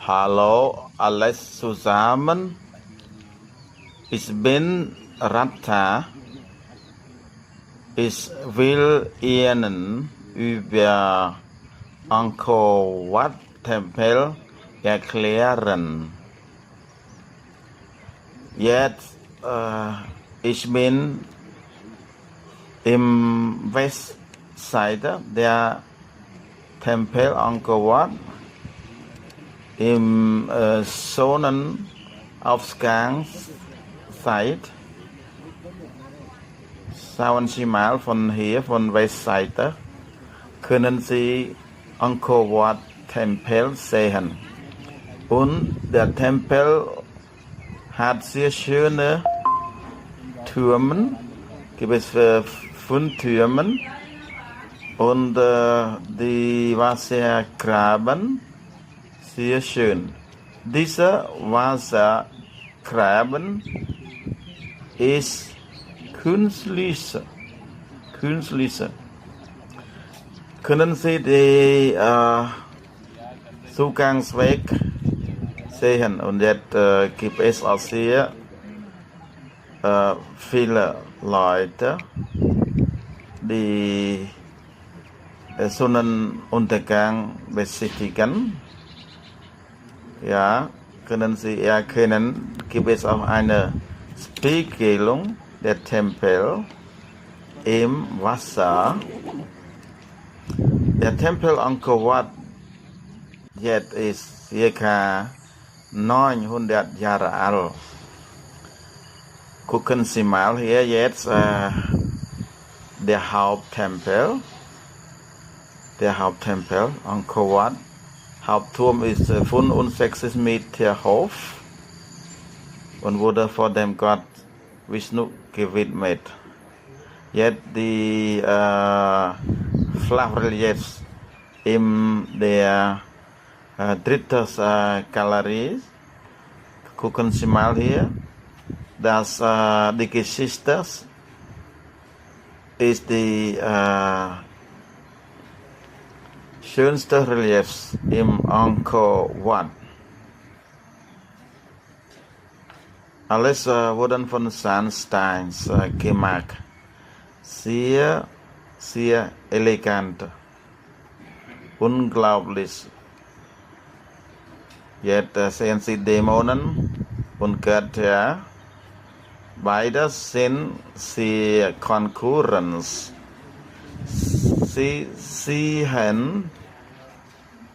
Hallo alles zusammen. Ich bin Ratta. Ich will Ihnen über Angkor Wat Tempel erklären. Jetzt, ich bin im Westseite der Tempel Angkor Wat im Sonnenaufgangszeit. 20 Meilen von hier, von Westseite, können Sie Angkor Wat Tempel sehen. Und der Tempel hat sehr schöne Türme, gibt es 5 Türme und die Wassergraben sehr schön. Dieser Wassergraben ist künstlich. Können Sie den Zugangsweg sehen? Und jetzt gibt es auch sehr viele Leute, die Sonnenuntergang besichtigen. Ja, können Sie erkennen, gibt es auch eine Spiegelung der Tempel im Wasser. Der Tempel Angkor Wat jetzt ist ca. 900 Jahre alt. Gucken Sie mal hier jetzt der Haupttempel. Der Haupttempel Angkor Wat. Hauptturm ist 65 Meter hoch und wurde vor dem Gott Vishnu gewidmet. Jetzt die Flachreliefs in der dritten Galerie. Gucken Sie mal hier, dass die Geschichte ist die schönste Reliefs im Angkor Wat. Alles wurden von Sandstein gemacht. Sehr elegant. Unglaublich. Jetzt sehen Sie Dämonen und Götter. Beides sind sehr Konkurrenz. Sie sehen